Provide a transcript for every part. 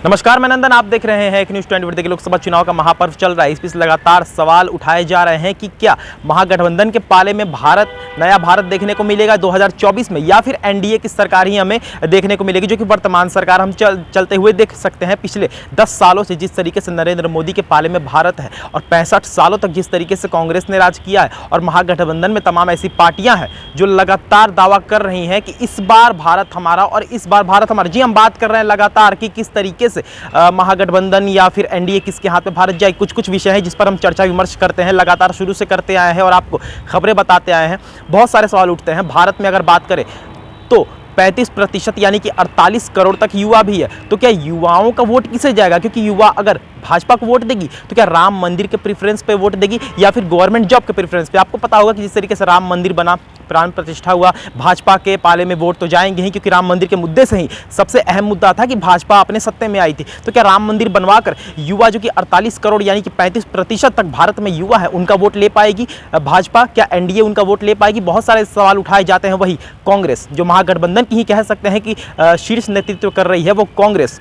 नमस्कार, मैं नंदन। आप देख रहे हैं एक न्यूज़ 20 के लोकसभा चुनाव का महापर्व चल रहा है। इस बीच लगातार सवाल उठाए जा रहे हैं कि क्या महागठबंधन के पाले में नया भारत देखने को मिलेगा 2024 में, या फिर एनडीए की सरकार ही हमें देखने को मिलेगी, जो कि वर्तमान सरकार हम चलते हुए देख सकते हैं। पिछले 10 सालों से जिस तरीके से नरेंद्र मोदी के पाले में भारत है और 65 सालों तक जिस तरीके से कांग्रेस ने राज किया है, और महागठबंधन में तमाम ऐसी पार्टियां हैं जो लगातार दावा कर रही हैं कि इस बार भारत हमारा और इस बार भारत हमारा। जी, हम बात कर रहे हैं लगातार कि किस तरीके से महागठबंधन या फिर एनडीए किसके हाथ में भारत जाए। कुछ विषय है जिस पर हम चर्चा विमर्श करते हैं, लगातार शुरू से करते आए हैं और आपको खबरें बताते आए हैं। बहुत सारे सवाल उठते हैं। भारत में अगर बात करें तो 35% यानी कि 48 करोड़ तक युवा भी है, तो क्या युवाओं का वोट किसे जाएगा? क्योंकि युवा अगर भाजपा को वोट देगी तो क्या राम मंदिर के प्रेफरेंस पे वोट देगी या फिर गवर्नमेंट जॉब के प्रेफरेंस पे? आपको पता होगा कि जिस तरीके से राम मंदिर बना, प्राण प्रतिष्ठा हुआ, भाजपा के पाले में वोट तो जाएंगे ही, क्योंकि राम मंदिर के मुद्दे से ही सबसे अहम मुद्दा था कि भाजपा अपने सत्ते में आई थी। तो क्या राम मंदिर बनवाकर युवा, जो कि 48 करोड़ यानी कि 35% तक भारत में युवा है, उनका वोट ले पाएगी भाजपा? क्या एनडीए उनका वोट ले पाएगी? बहुत सारे सवाल उठाए जाते हैं। वही कांग्रेस, जो महागठबंधन की ही कह सकते हैं कि शीर्ष नेतृत्व कर रही है, वो कांग्रेस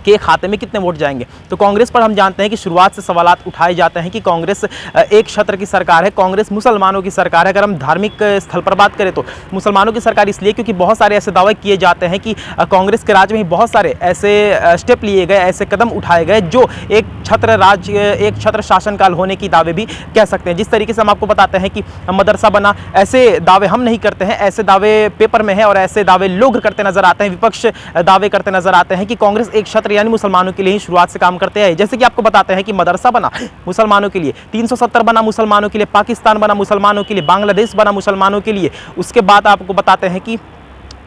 के खाते में कितने वोट जाएंगे? तो कांग्रेस पर हम जानते हैं कि शुरुआत से सवाल उठाए जाते हैं कि कांग्रेस एक छत्र की सरकार है, कांग्रेस मुसलमानों की सरकार है। अगर हम धार्मिक स्थल पर बात करें तो मुसलमानों की सरकार इसलिए क्योंकि बहुत सारे ऐसे दावे किए जाते हैं कि कांग्रेस के राज में ही बहुत सारे ऐसे स्टेप लिए गए, ऐसे कदम उठाए गए जो एक छत्र शासनकाल होने की दावे भी कह सकते हैं। जिस तरीके से हम आपको बताते हैं कि मदरसा बना, ऐसे दावे हम नहीं करते हैं, ऐसे दावे पेपर में है और ऐसे दावे लोग करते नजर आते हैं, विपक्ष दावे करते नजर आते हैं कि कांग्रेस एक छत्र यानी मुसलमानों के लिए ही शुरुआत से काम करते हैं। जैसे कि आपको बताते हैं कि मदरसा बना मुसलमानों के लिए, 370 बना मुसलमानों के लिए, पाकिस्तान बना मुसलमानों के लिए, बांग्लादेश बना मुसलमानों के लिए। उसके बाद आपको बताते हैं कि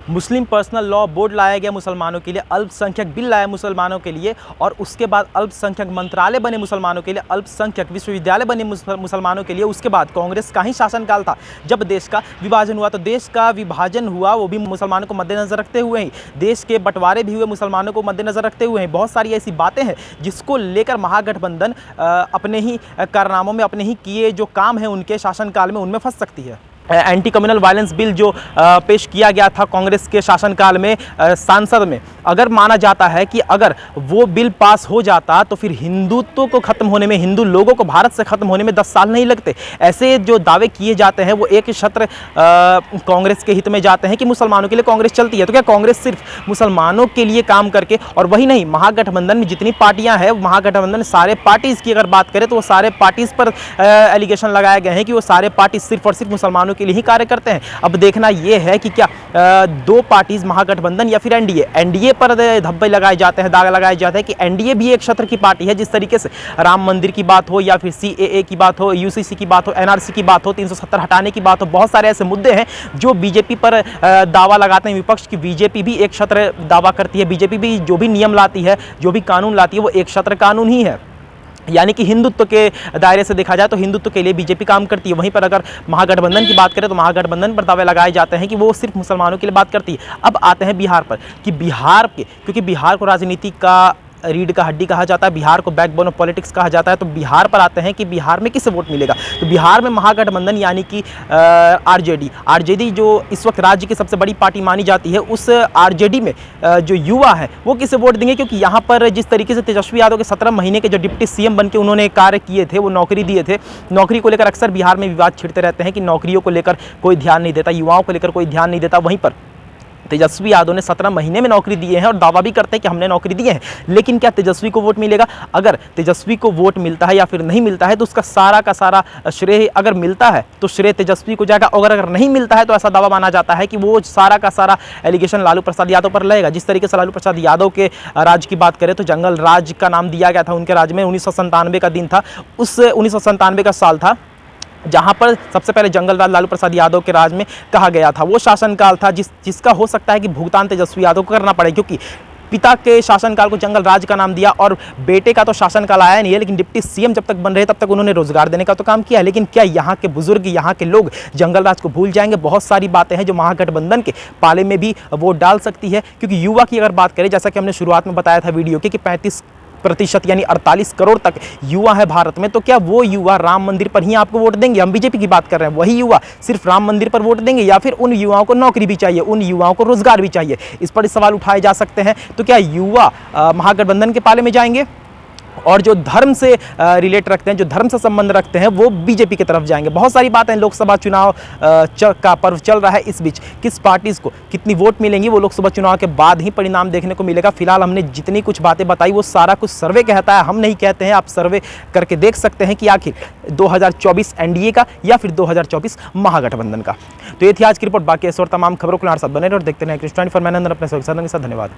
मुस्लिम पर्सनल लॉ बोर्ड लाया गया मुसलमानों के लिए, अल्पसंख्यक बिल लाया मुसलमानों के लिए, और उसके बाद अल्पसंख्यक मंत्रालय बने मुसलमानों के लिए, अल्पसंख्यक विश्वविद्यालय बने मुसलमानों के लिए। उसके बाद कांग्रेस का ही शासनकाल था जब देश का विभाजन हुआ। तो देश का विभाजन हुआ वो भी मुसलमानों को मद्देनजर रखते हुए ही, देश के बंटवारे भी हुए मुसलमानों को मद्देनजर रखते हुए ही। बहुत सारी ऐसी बातें हैं जिसको लेकर महागठबंधन अपने ही कारनामों में, अपने ही किए जो काम है उनके शासनकाल में, उनमें फंस सकती है। एंटी कम्युनल वायलेंस बिल जो पेश किया गया था कांग्रेस के शासनकाल में संसद में, अगर माना जाता है कि अगर वो बिल पास हो जाता तो फिर हिंदुत्व को खत्म होने में, हिंदू लोगों को भारत से खत्म होने में 10 साल नहीं लगते। ऐसे जो दावे किए जाते हैं वो एक छत्र कांग्रेस के हित में जाते हैं कि मुसलमानों के लिए कांग्रेस चलती है। तो क्या कांग्रेस सिर्फ मुसलमानों के लिए काम करके, और वही नहीं, महागठबंधन में जितनी पार्टियां हैं, महागठबंधन सारे पार्टीज की अगर बात करें तो वो सारे पार्टीज पर एलिगेशन लगाए गए हैं कि वो सारे पार्टी सिर्फ और सिर्फ मुसलमानों के लिए ही कार्य करते हैं। अब देखना यह है कि क्या दो पार्टीज, महागठबंधन या फिर एनडीए पर धब्बे लगाए जाते हैं, दाग लगाए जाते हैं कि एनडीए भी एक छत्र की पार्टी है। जिस तरीके से राम मंदिर की बात हो या फिर सीएए की बात हो, यूसीसी की बात हो, एनआरसी की बात हो, 370 हटाने की बात हो, बहुत सारे ऐसे मुद्दे हैं जो बीजेपी पर दावा लगाते हैं विपक्ष की। बीजेपी भी एक छत्र दावा करती है, बीजेपी भी जो भी नियम लाती है, जो भी कानून लाती है, वो एक छत्र कानून ही है। यानी कि हिंदुत्व के दायरे से देखा जाए तो हिंदुत्व के लिए बीजेपी काम करती है। वहीं पर अगर महागठबंधन की बात करें तो महागठबंधन पर दावे लगाए जाते हैं कि वो सिर्फ मुसलमानों के लिए बात करती है। अब आते हैं बिहार पर कि बिहार के, क्योंकि बिहार को राजनीति का रीढ़ का हड्डी कहा जाता है, बिहार को बैकबोन ऑफ पॉलिटिक्स कहा जाता है। तो बिहार पर आते हैं कि बिहार में किसे वोट मिलेगा? तो बिहार में महागठबंधन यानी कि आरजेडी जो इस वक्त राज्य की सबसे बड़ी पार्टी मानी जाती है, उस आरजेडी में जो युवा है वो किसे वोट देंगे? क्योंकि यहाँ पर जिस तरीके से तेजस्वी यादव के 17 महीने के जो डिप्टी सीएम बन के उन्होंने कार्य किए थे, वो नौकरी दिए थे, नौकरी को लेकर अक्सर बिहार में विवाद छिड़ते रहते हैं कि नौकरियों को लेकर कोई ध्यान नहीं देता, युवाओं को लेकर कोई ध्यान नहीं देता। वहीं पर तेजस्वी यादव ने 17 महीने में नौकरी दिए हैं और दावा भी करते हैं कि हमने नौकरी दी है। लेकिन क्या तेजस्वी को वोट मिलेगा? अगर तेजस्वी को वोट मिलता है या फिर नहीं मिलता है तो उसका सारा का सारा श्रेय, अगर मिलता है तो श्रेय तेजस्वी को जाएगा, और अगर नहीं मिलता है तो ऐसा दावा माना जाता है कि वो सारा का सारा एलिगेशन लालू प्रसाद यादव पर लगेगा। जिस तरीके से लालू प्रसाद यादव के राज की बात करें तो जंगल राज का नाम दिया गया था उनके राज में। 1997 का दिन था, उस 1997 का साल था जहां पर सबसे पहले जंगल राज लालू प्रसाद यादव के राज में कहा गया था। वो शासनकाल था जिसका हो सकता है कि भुगतान तेजस्वी यादव को करना पड़े, क्योंकि पिता के शासनकाल को जंगल राज का नाम दिया और बेटे का तो शासनकाल आया नहीं है, लेकिन डिप्टी सीएम जब तक बन रहे तब तक उन्होंने रोजगार देने का तो काम किया है। लेकिन क्या यहाँ के बुजुर्ग, यहाँ के लोग जंगल राज को भूल जाएंगे? बहुत सारी बातें हैं जो महागठबंधन के पाले में भी वोट डाल सकती है। क्योंकि युवा की अगर बात करें, जैसा कि हमने शुरुआत में बताया था वीडियो के, कि प्रतिशत यानी 48 करोड़ तक युवा है भारत में, तो क्या वो युवा राम मंदिर पर ही आपको वोट देंगे? हम बीजेपी की बात कर रहे हैं, वही युवा सिर्फ राम मंदिर पर वोट देंगे या फिर उन युवाओं को नौकरी भी चाहिए, उन युवाओं को रोजगार भी चाहिए? इस पर सवाल उठाए जा सकते हैं। तो क्या युवा महागठबंधन के पाले में जाएंगे और जो धर्म से रिलेट रखते हैं, जो धर्म से संबंध रखते हैं, वो बीजेपी की तरफ जाएंगे? बहुत सारी बातें, लोकसभा चुनाव का पर्व चल रहा है, इस बीच किस पार्टीज को कितनी वोट मिलेंगी वो लोकसभा चुनाव के बाद ही परिणाम देखने को मिलेगा। फिलहाल हमने जितनी कुछ बातें बताई वो सारा कुछ सर्वे कहता है, हम नहीं कहते हैं। आप सर्वे करके देख सकते हैं कि आखिर 2024 एनडीए का या फिर 2024 महागठबंधन का। तो ये थी आज की रिपोर्ट। बाकी ऐसे और तमाम खबरों के साथ बने रहो और देखते रहें न्यूज़ 24। मैं नंदन अपने सहयोगी साथी के साथ। धन्यवाद।